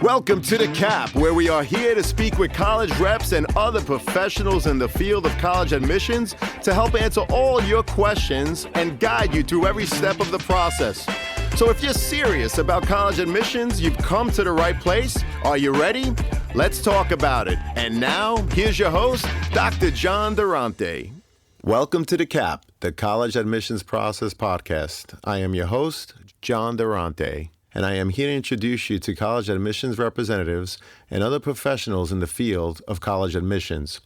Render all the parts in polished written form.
Welcome to The Cap, where we are here to speak with college reps and other professionals in the field of college admissions to help answer all your questions and guide you through every step of the process. So if you're serious about college admissions, you've come to the right place. Are you ready? Let's talk about it. And now, here's your host, Dr. John Durante. Welcome to The Cap, the College Admissions Process Podcast. I am your host, John Durante, and I am here to introduce you to college admissions representatives and other professionals in the field of college admissions.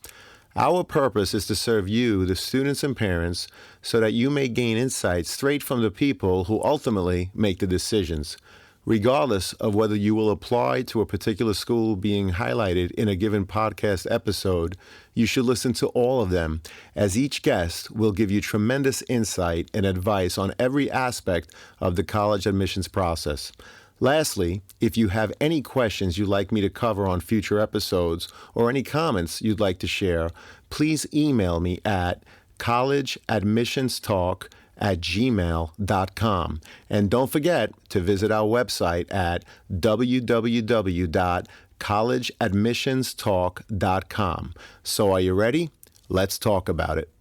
Our purpose is to serve you, the students and parents, so that you may gain insights straight from the people who ultimately make the decisions. Regardless of whether you will apply to a particular school being highlighted in a given podcast episode, you should listen to all of them, as each guest will give you tremendous insight and advice on every aspect of the college admissions process. Lastly, if you have any questions you'd like me to cover on future episodes or any comments you'd like to share, please email me at collegeadmissionstalk@gmail.com. And don't forget to visit our website at www.collegeadmissionstalk.com. So are you ready? Let's talk about it.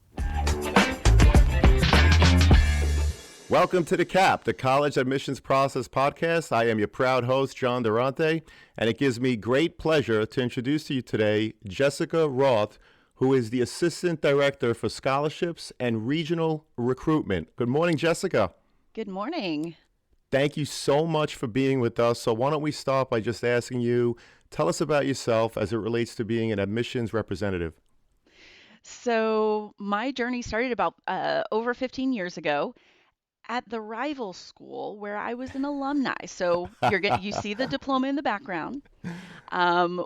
Welcome to The Cap, the College Admissions Process Podcast. I am your proud host, John Durante, and it gives me great pleasure to introduce to you today Jessica Roth, who is the Assistant Director for Scholarships and Regional Recruitment. Good morning, Jessica. Good morning. Thank you so much for being with us. So why don't we start by just asking you, tell us about yourself as it relates to being an admissions representative. So my journey started about over 15 years ago at the rival school where I was an alumni. So you see the diploma in the background,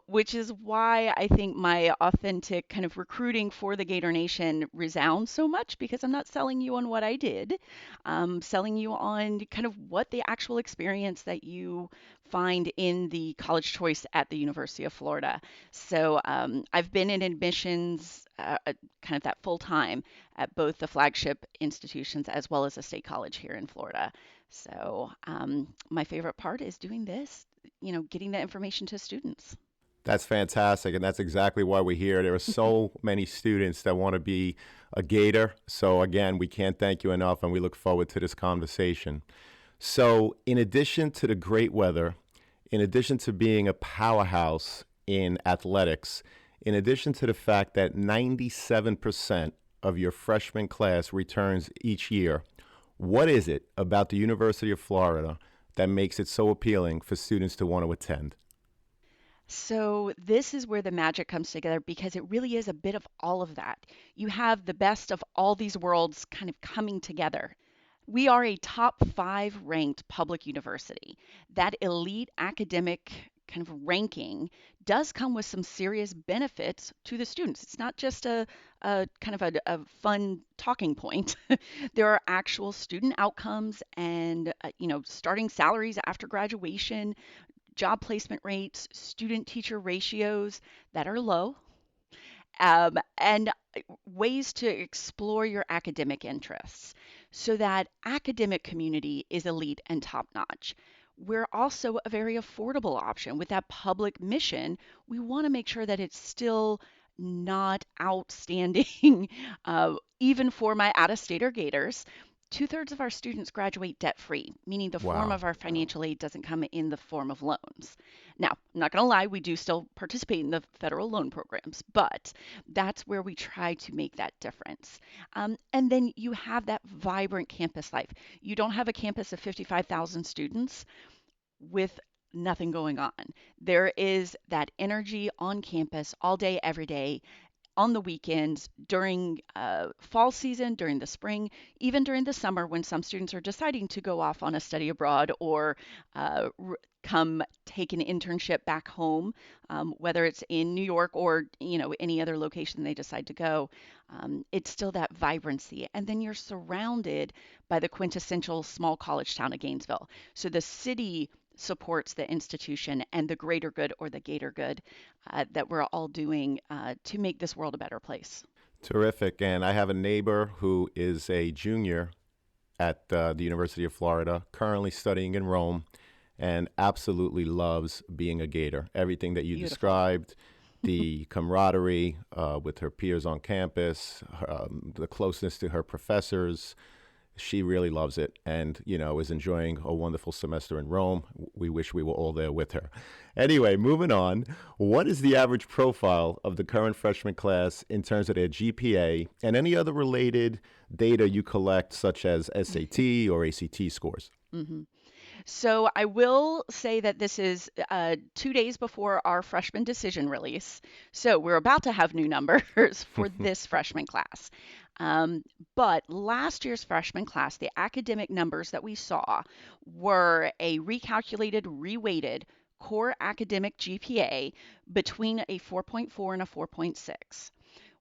which is why I think my authentic kind of recruiting for the Gator Nation resounds so much, because I'm not selling you on what I did. I'm selling you on kind of what the actual experience that you find in the college choice at the University of Florida. So I've been in admissions kind of that full time at both the flagship institutions as well as a state college here in Florida. So my favorite part is doing this, getting that information to students. That's fantastic, and that's exactly why we're here. There are so many students that want to be a Gator. So again, we can't thank you enough, and we look forward to this conversation. So in addition to the great weather, in addition to being a powerhouse in athletics, in addition to the fact that 97% of your freshman class returns each year, what is it about the University of Florida that makes it so appealing for students to want to attend? So this is where the magic comes together, because it really is a bit of all of that. You have the best of all these worlds kind of coming together. We are a top 5 ranked public university. That elite academic kind of ranking does come with some serious benefits to the students. It's not just a kind of a fun talking point. There are actual student outcomes and starting salaries after graduation, job placement rates, student teacher ratios that are low, and ways to explore your academic interests so that academic community is elite and top notch. We're also a very affordable option. With that public mission, we want to make sure that it's still not outstanding, even for my out-of-stater Gators. 2/3 of our students graduate debt-free, meaning the form of our financial aid doesn't come in the form of loans. Now, I'm not going to lie, we do still participate in the federal loan programs, but that's where we try to make that difference. And then you have that vibrant campus life. You don't have a campus of 55,000 students with nothing going on. There is that energy on campus all day, every day, on the weekends, during fall season, during the spring, even during the summer when some students are deciding to go off on a study abroad or come take an internship back home, whether it's in New York or any other location they decide to go. It's still that vibrancy. And then you're surrounded by the quintessential small college town of Gainesville. So the city supports the institution and the greater good, or the Gator good, that we're all doing to make this world a better place. Terrific. And I have a neighbor who is a junior at the University of Florida, currently studying in Rome. and absolutely loves being a Gator. Everything that you Beautiful. described, the camaraderie with her peers on campus, the closeness to her professors. She really loves it and, is enjoying a wonderful semester in Rome. We wish we were all there with her. Anyway, moving on. What is the average profile of the current freshman class in terms of their GPA and any other related data you collect, such as SAT or ACT scores? hmm So I will say that this is 2 days before our freshman decision release. So we're about to have new numbers for this freshman class. Um, but last year's freshman class, the academic numbers that we saw were a recalculated, reweighted core academic GPA between a 4.4 and a 4.6.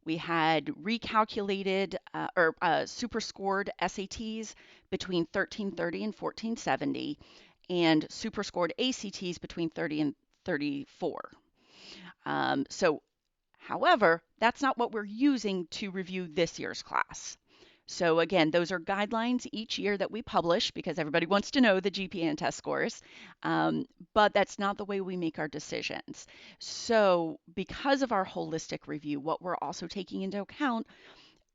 We had recalculated or super scored SATs between 1330 and 1470, and super scored ACTs between 30 and 34. However, that's not what we're using to review this year's class. So again, those are guidelines each year that we publish because everybody wants to know the GPA and test scores, but that's not the way we make our decisions. So because of our holistic review, what we're also taking into account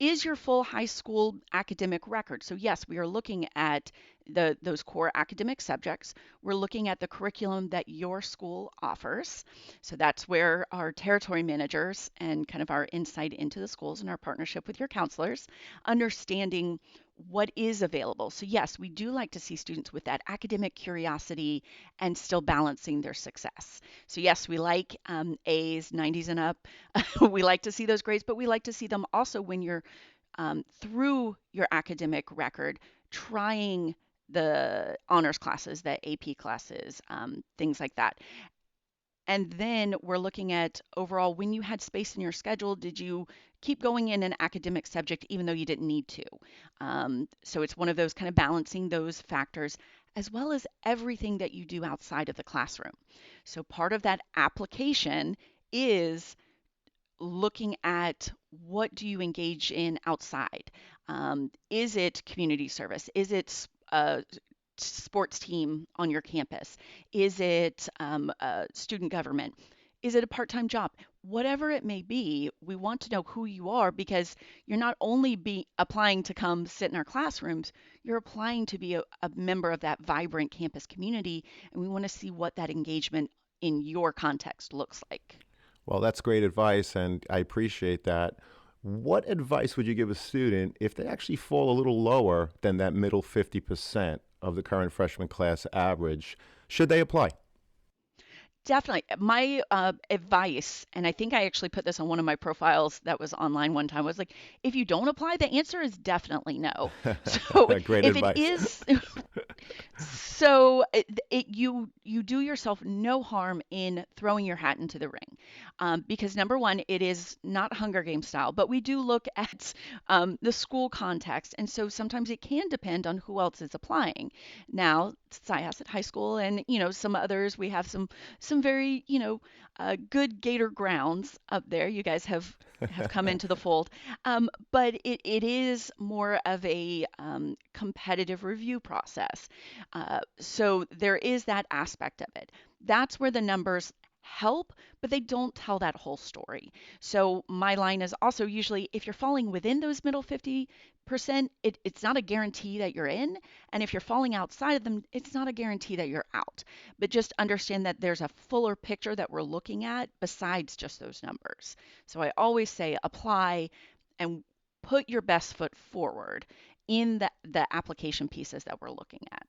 is your full high school academic record. So yes, we are looking at those core academic subjects. We're looking at the curriculum that your school offers. So that's where our territory managers and kind of our insight into the schools and our partnership with your counselors, understanding what is available. So yes, we do like to see students with that academic curiosity and still balancing their success. So yes, we like A's, 90s and up. We like to see those grades, but we like to see them also when you're through your academic record, trying the honors classes, the AP classes, things like that. And then we're looking at overall, when you had space in your schedule, did you keep going in an academic subject even though you didn't need to? So it's one of those kind of balancing those factors as well as everything that you do outside of the classroom. So part of that application is looking at what do you engage in outside? Is it community service? Is it a sports team on your campus? Is it student government? Is it a part-time job? Whatever it may be, we want to know who you are because you're not only applying to come sit in our classrooms, you're applying to be a member of that vibrant campus community, and we want to see what that engagement in your context looks like. Well, that's great advice, and I appreciate that. What advice would you give a student if they actually fall a little lower than that middle 50% of the current freshman class average? Should they apply? Definitely. My advice, and I think I actually put this on one of my profiles that was online one time, was like, if you don't apply, the answer is definitely no. So Great if it advice. is, so you do yourself no harm in throwing your hat into the ring, because number one, it is not Hunger Games style, but we do look at the school context, and so sometimes it can depend on who else is applying. Now, Syosset High School, and some others, we have some very good Gator grounds up there. You guys have come into the fold, but it is more of a competitive review process. So there is that aspect of it. That's where the numbers help, but they don't tell that whole story. So my line is also usually if you're falling within those middle 50%, it's not a guarantee that you're in. And if you're falling outside of them, it's not a guarantee that you're out. But just understand that there's a fuller picture that we're looking at besides just those numbers. So I always say apply and put your best foot forward in the application pieces that we're looking at.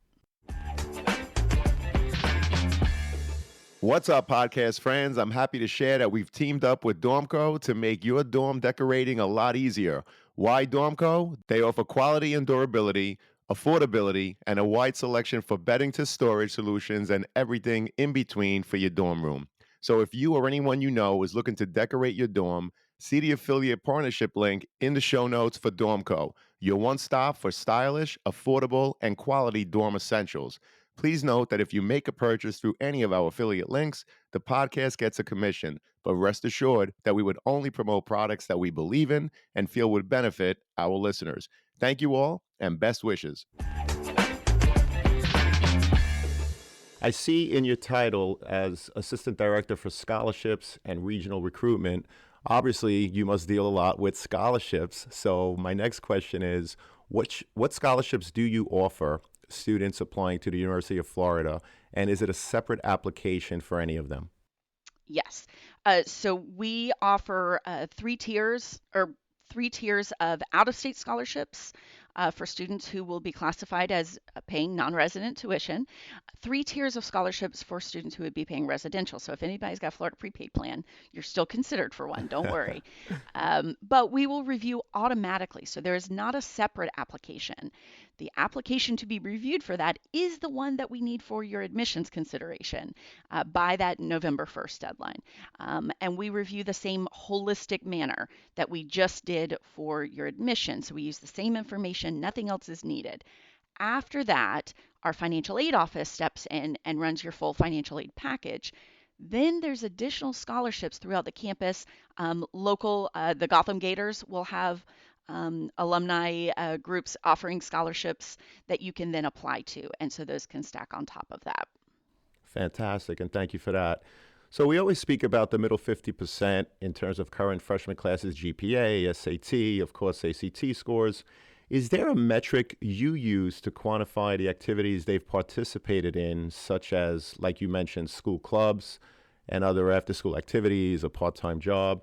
What's up, podcast friends? I'm happy to share that we've teamed up with Dormco to make your dorm decorating a lot easier. Why Dormco? They offer quality and durability, affordability, and a wide selection for bedding to storage solutions and everything in between for your dorm room. So if you or anyone you know is looking to decorate your dorm, see the affiliate partnership link in the show notes for Dormco, your one stop for stylish, affordable, and quality dorm essentials. Please note that if you make a purchase through any of our affiliate links, the podcast gets a commission, but rest assured that we would only promote products that we believe in and feel would benefit our listeners. Thank you all, and best wishes. I see in your title as Assistant Director for Scholarships and Regional Recruitment. Obviously, you must deal a lot with scholarships. So, my next question is what scholarships do you offer students applying to the University of Florida? And is it a separate application for any of them? Yes. So we offer three tiers of out-of-state scholarships for students who will be classified as paying non-resident tuition. Three tiers of scholarships for students who would be paying residential. So if anybody's got a Florida prepaid plan, you're still considered for one. Don't worry. But we will review automatically. So there is not a separate application. The application to be reviewed for that is the one that we need for your admissions consideration by that November 1st deadline. And we review the same holistic manner that we just did for your admission. So we use the same information, nothing else is needed. After that, our financial aid office steps in and runs your full financial aid package. Then there's additional scholarships throughout the campus. The Gotham Gators will have alumni groups offering scholarships that you can then apply to. And so those can stack on top of that. Fantastic, and thank you for that. So we always speak about the middle 50% in terms of current freshman classes GPA, SAT, of course, ACT scores. Is there a metric you use to quantify the activities they've participated in, such as, like you mentioned, school clubs and other after-school activities, a part-time job?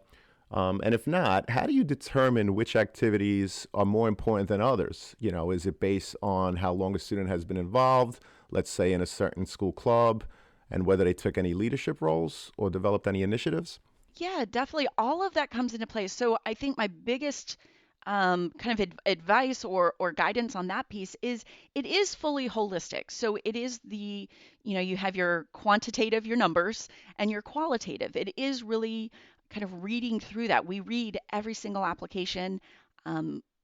And if not, how do you determine which activities are more important than others? You know, is it based on how long a student has been involved, let's say in a certain school club, and whether they took any leadership roles or developed any initiatives? Yeah, definitely. All of that comes into play. So I think my biggest kind of advice or guidance on that piece is it is fully holistic. So it is you have your quantitative, your numbers, and your qualitative. It is really kind of reading through that. We read every single application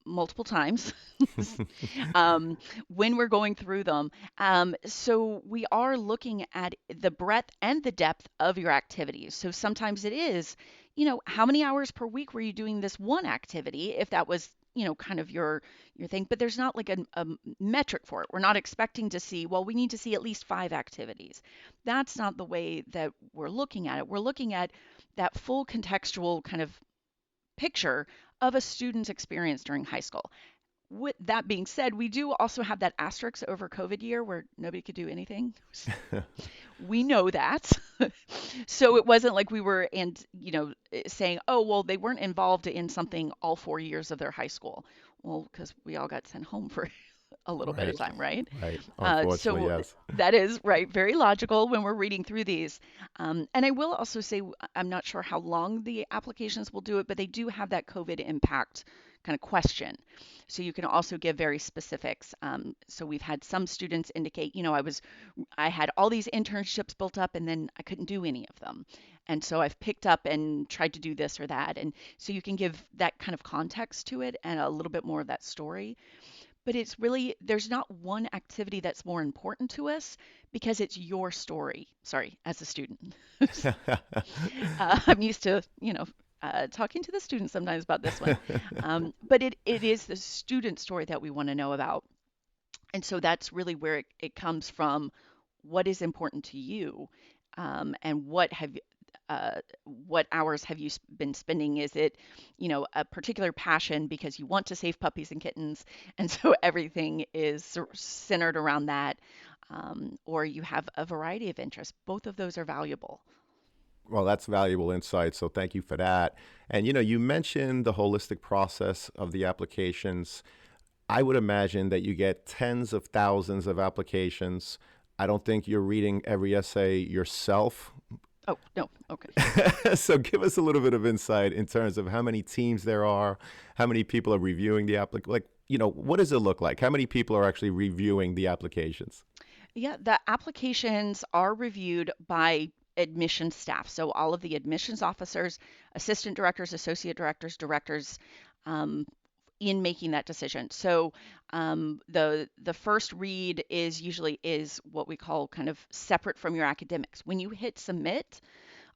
multiple times um, when we're going through them. So we are looking at the breadth and the depth of your activities. So sometimes it is, how many hours per week were you doing this one activity, if that was, kind of your thing, but there's not like a metric for it. We're not expecting to see, well, we need to see at least 5 activities. That's not the way that we're looking at it. We're looking at that full contextual kind of picture of a student's experience during high school. With that being said, we do also have that asterisk over COVID year where nobody could do anything. We know that. So it wasn't like we were saying, oh, well, they weren't involved in something all 4 years of their high school. Well, because we all got sent home for a little bit of Right, time, right? right. Unfortunately, So yes. that is right, very logical when we're reading through these. And I will also say, I'm not sure how long the applications will do it, but they do have that COVID impact kind of question. So you can also give very specifics. So we've had some students indicate, I had all these internships built up and then I couldn't do any of them. And so I've picked up and tried to do this or that. And so you can give that kind of context to it and a little bit more of that story. But it's really, there's not one activity that's more important to us because it's your story. Sorry, as a student. I'm used to, talking to the students sometimes about this one. But it is the student story that we want to know about. And so that's really where it comes from. What is important to you? And what hours have you been spending? Is it, a particular passion because you want to save puppies and kittens, and so everything is centered around that, or you have a variety of interests? Both of those are valuable. Well, that's valuable insight, so thank you for that. And you mentioned the holistic process of the applications. I would imagine that you get tens of thousands of applications. I don't think you're reading every essay yourself. Oh, no. Okay. So give us a little bit of insight in terms of how many teams there are, how many people are reviewing the what does it look like? How many people are actually reviewing the applications? Yeah, the applications are reviewed by admission staff. So all of the admissions officers, assistant directors, associate directors, directors, um, in making that decision. So the first read is usually is what we call kind of separate from your academics. When you hit submit,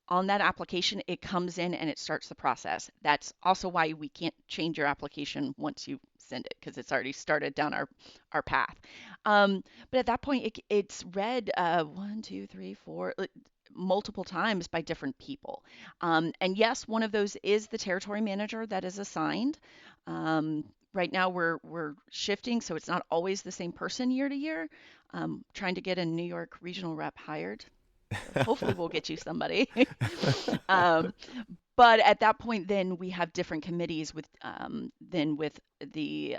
on that application, it comes in and it starts the process. That's also why we can't change your application once you send it because it's already started down our path. But at that point, it's read one, two, three, four, multiple times by different people. And yes, one of those is the territory manager that is assigned. Right now, we're shifting, so it's not always the same person year to year. Trying to get a New York regional rep hired. So hopefully we'll get you somebody. um, but at that point, then we have different committees with the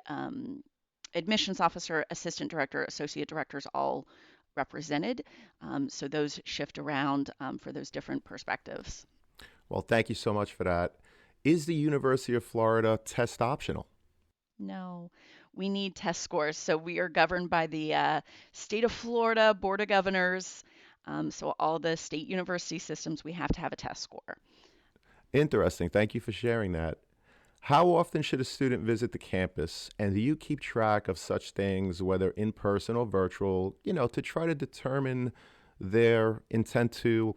admissions officer, assistant director, associate directors all represented. So those shift around for those different perspectives. Well, thank you so much for that. Is the University of Florida test optional? No, we need test scores. So we are governed by the state of Florida Board of Governors. So all the state university systems, we have to have a test score. Interesting. Thank you for sharing that. How often should a student visit the campus? And do you keep track of such things, whether in person or virtual, to try to determine their intent to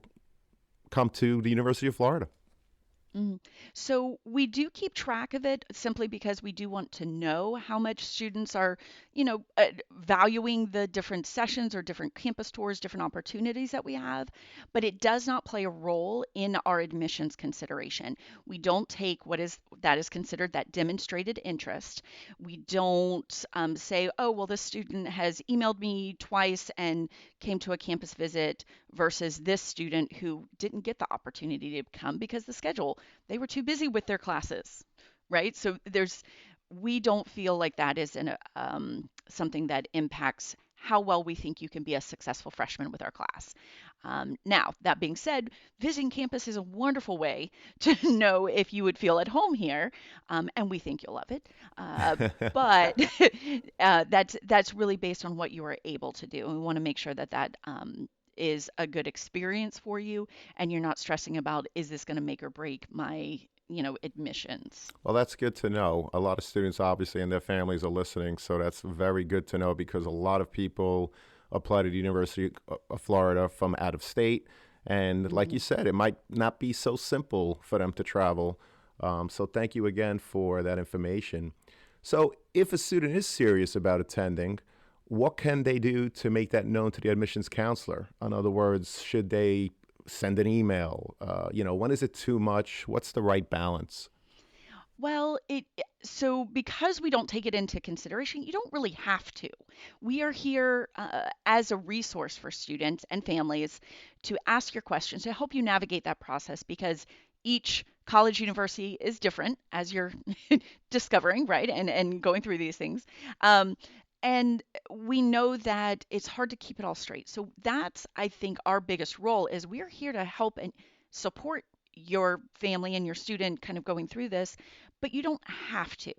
come to the University of Florida? Mhm. So we do keep track of it simply because we do want to know how much students are, valuing the different sessions or different campus tours, different opportunities that we have. But it does not play a role in our admissions consideration. We don't take that is considered that demonstrated interest. We don't say, oh, well, this student has emailed me twice and came to a campus visit versus this student who didn't get the opportunity to come because the schedule they were too busy with their classes, right? So we don't feel like that is something that impacts how well we think you can be a successful freshman with our class. Now, that being said, visiting campus is a wonderful way to know if you would feel at home here, and we think you'll love it. But that's really based on what you are able to do, and we want to make sure that is a good experience for you and you're not stressing about is this going to make or break my admissions. Well, that's good to know. A lot of students, obviously, and their families are listening, so that's very good to know because a lot of people apply to the University of Florida from out of state. And like you Mhm. said, it might not be so simple for them to travel. So thank you again for that information. So if a student is serious about attending, what can they do to make that known to the admissions counselor? In other words, should they send an email? When is it too much? What's the right balance? Well, so because we don't take it into consideration, you don't really have to. We are here as a resource for students and families to ask your questions to help you navigate that process because each college university is different as you're discovering, right? And going through these things. Um, and we know that it's hard to keep it all straight. So that's, I think, our biggest role is we're here to help and support your family and your student kind of going through this, but you don't have to.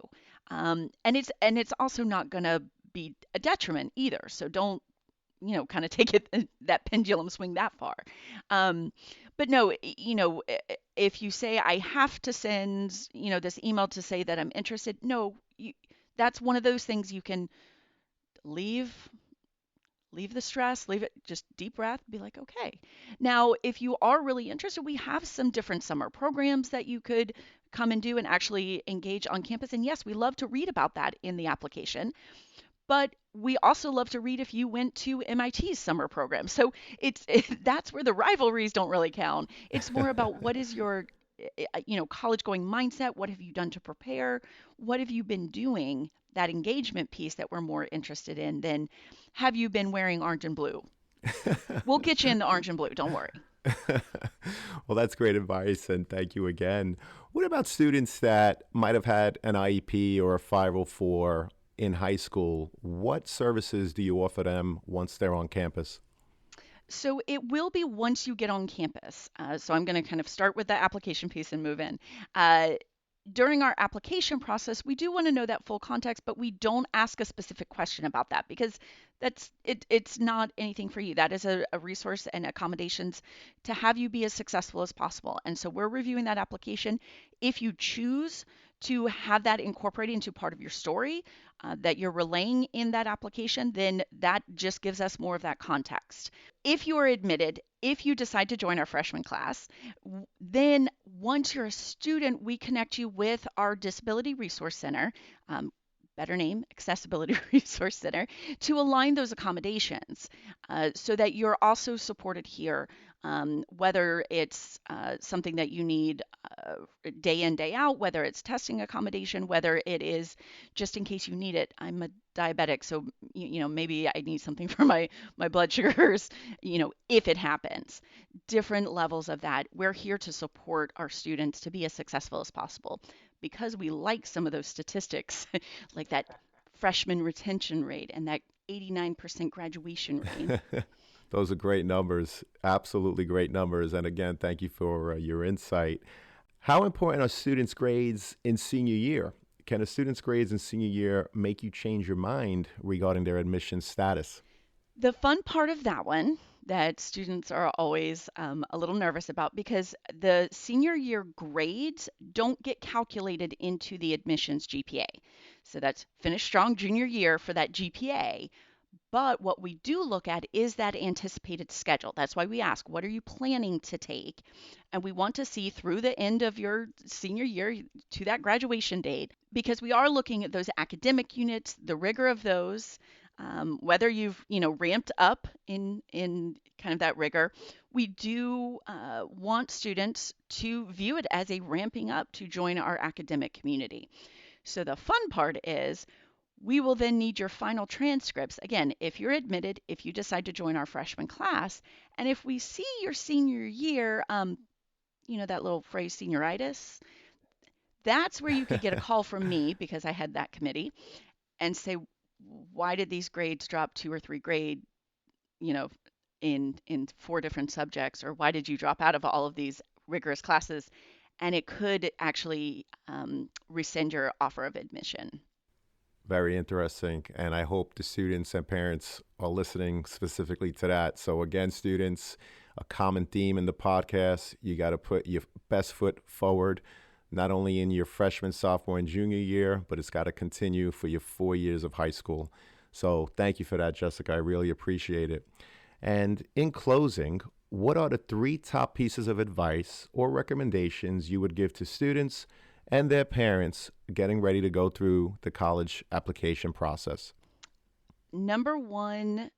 And it's also not going to be a detriment either. So don't kind of take it that pendulum swing that far. Um, but no, if you say I have to send, this email to say that I'm interested, no, that's one of those things you can leave leave the stress, leave it, just deep breath, be like, okay. Now, if you are really interested, we have some different summer programs that you could come and do and actually engage on campus. And yes, we love to read about that in the application, but we also love to read if you went to MIT's summer program. So that's where the rivalries don't really count. It's more about what is your college going mindset, what have you done to prepare, what have you been doing, that engagement piece that we're more interested in than have you been wearing orange and blue. We'll get you in the orange and blue, don't worry. Well, that's great advice, and thank you again. What about students that might have had an IEP or a 504 in high school? What services do you offer them once they're on campus? So it will be once you get on campus. So I'm going to kind of start with the application piece and move in. Uh, During our application process, we do want to know that full context, but we don't ask a specific question about that because it's not anything for you. That is a resource and accommodations to have you be as successful as possible. And so we're reviewing that application. If you choose to have that incorporated into part of your story that you're relaying in that application, then that just gives us more of that context. If you are admitted, if you decide to join our freshman class, then once you're a student, we connect you with our Disability Resource Center, better name, Accessibility Resource Center, to align those accommodations so that you're also supported here, whether it's something that you need day in, day out, whether it's testing accommodation, whether it is just in case you need it. I'm a diabetic, so maybe I need something for my blood sugars, if it happens. Different levels of that. We're here to support our students to be as successful as possible because we like some of those statistics, like that freshman retention rate and that 89% graduation rate. Those are great numbers, absolutely great numbers. And again, thank you for your insight. How important are students' grades in senior year? Can a student's grades in senior year make you change your mind regarding their admission status? The fun part of that one that students are always a little nervous about because the senior year grades don't get calculated into the admissions GPA. So that's finish strong junior year for that GPA. But what we do look at is that anticipated schedule. That's why we ask, what are you planning to take? And we want to see through the end of your senior year to that graduation date, because we are looking at those academic units, the rigor of those, whether you've ramped up in kind of that rigor. We do want students to view it as a ramping up to join our academic community. So the fun part is we will then need your final transcripts. Again, if you're admitted, if you decide to join our freshman class, and if we see your senior year, that little phrase senioritis, that's where you could get a call from me because I had that committee and say, why did these grades drop 2 or 3 grade, you know, in 4 different subjects, or why did you drop out of all of these rigorous classes? And it could actually rescind your offer of admission. Very interesting. And I hope the students and parents are listening specifically to that. So, again, students, a common theme in the podcast, you got to put your best foot forward, not only in your freshman, sophomore, and junior year, but it's got to continue for your 4 years of high school. So, thank you for that, Jessica. I really appreciate it. And in closing, what are the 3 top pieces of advice or recommendations you would give to students and their parents getting ready to go through the college application process? Number one,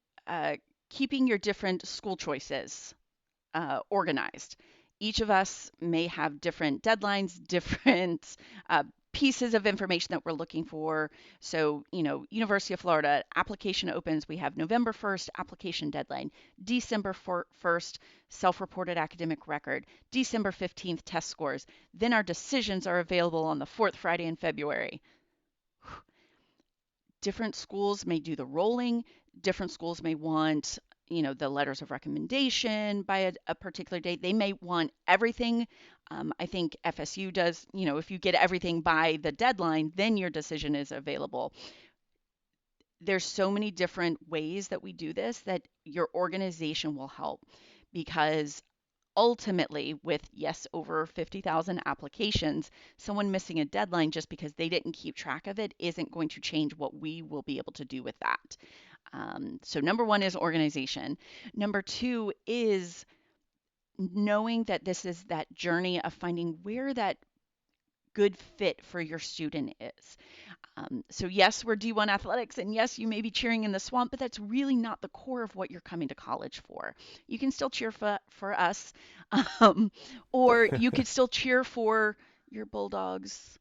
keeping your different school choices organized. Each of us may have different deadlines, different pieces of information that we're looking for. So, University of Florida application opens. We have November 1st application deadline, December 1st self-reported academic record, December 15th test scores. Then our decisions are available on the 4th Friday in February. Different schools may do the rolling. Different schools may want the letters of recommendation by a particular date. They may want everything. I think FSU does, if you get everything by the deadline, then your decision is available. There's so many different ways that we do this that your organization will help, because ultimately, with yes, over 50,000 applications, someone missing a deadline just because they didn't keep track of it isn't going to change what we will be able to do with that. So number one is organization. Number two is knowing that this is that journey of finding where that good fit for your student is. So yes, we're D1 athletics, and yes, you may be cheering in the swamp, but that's really not the core of what you're coming to college for. You can still cheer for us, um, or you could still cheer for your Bulldogs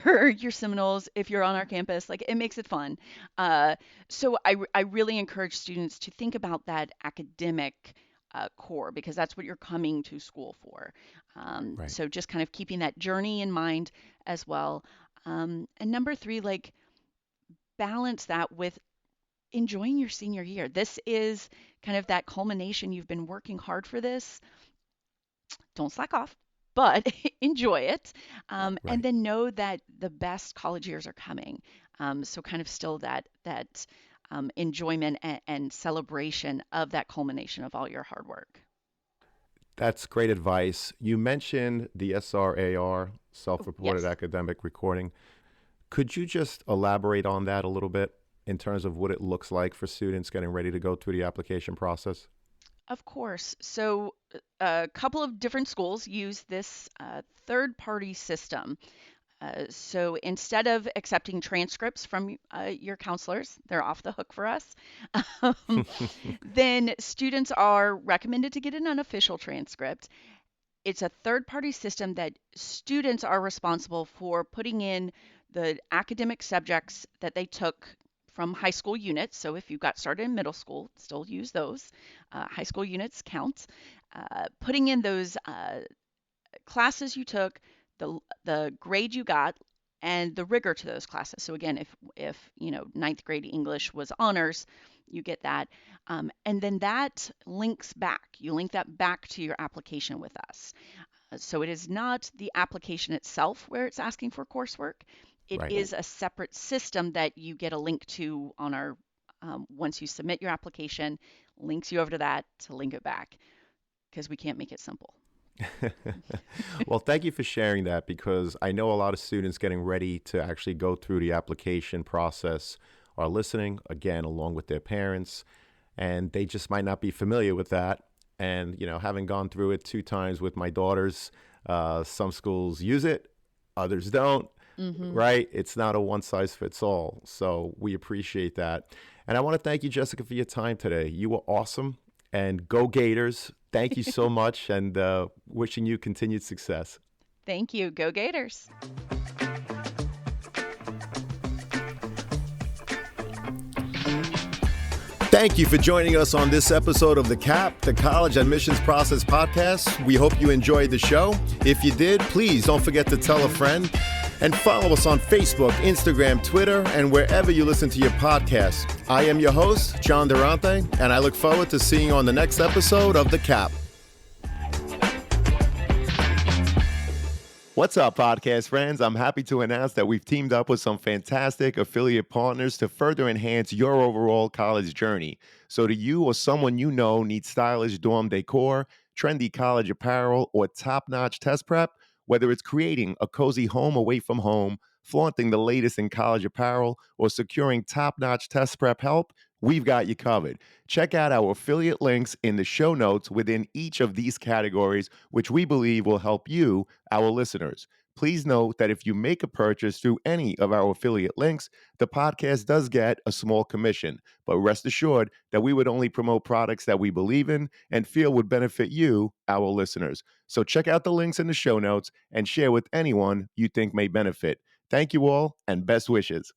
or your Seminoles if you're on our campus. Like, it makes it fun. So I really encourage students to think about that academic core, because that's what you're coming to school for. Right. So just kind of keeping that journey in mind as well. And number three, like, balance that with enjoying your senior year. This is kind of that culmination. You've been working hard for this. Don't slack off, but enjoy it. And Right. then know that the best college years are coming. So kind of still that enjoyment and celebration of that culmination of all your hard work. That's great advice. You mentioned the SRAR, self-reported Yes. academic recording. Could you just elaborate on that a little bit in terms of what it looks like for students getting ready to go through the application process? Of course. So, a couple of different schools use this third party system. So, instead of accepting transcripts from your counselors, they're off the hook for us. Um, then students are recommended to get an unofficial transcript. It's a third party system that students are responsible for putting in the academic subjects that they took from high school units. So if you got started in middle school, still use those. High school units count. Putting in those classes you took, the grade you got, and the rigor to those classes. So again, if ninth grade English was honors, you get that, and then that links back. You link that back to your application with us. So it is not the application itself where it's asking for coursework. It Right. is a separate system that you get a link to on our once you submit your application, links you over to that to link it back because we can't make it simple. Well, thank you for sharing that because I know a lot of students getting ready to actually go through the application process are listening, again, along with their parents, and they just might not be familiar with that. And, having gone through it 2 times with my daughters, some schools use it, others don't, Mm-hmm. right? It's not a one size fits all. So we appreciate that. And I want to thank you, Jessica, for your time today. You were awesome. And go Gators. Thank you so much. And wishing you continued success. Thank you. Go Gators. Thank you for joining us on this episode of the CAP, the College Admissions Process Podcast. We hope you enjoyed the show. If you did, please don't forget to tell a friend and follow us on Facebook, Instagram, Twitter, and wherever you listen to your podcast. I am your host, John Durante, and I look forward to seeing you on the next episode of the CAP. What's up, podcast friends? I'm happy to announce that we've teamed up with some fantastic affiliate partners to further enhance your overall college journey. So, do you or someone you know needs stylish dorm decor, trendy college apparel, or top-notch test prep? Whether it's creating a cozy home away from home, flaunting the latest in college apparel, or securing top-notch test prep help, we've got you covered. Check out our affiliate links in the show notes within each of these categories, which we believe will help you, our listeners. Please note that if you make a purchase through any of our affiliate links, the podcast does get a small commission. But rest assured that we would only promote products that we believe in and feel would benefit you, our listeners. So check out the links in the show notes and share with anyone you think may benefit. Thank you all and best wishes.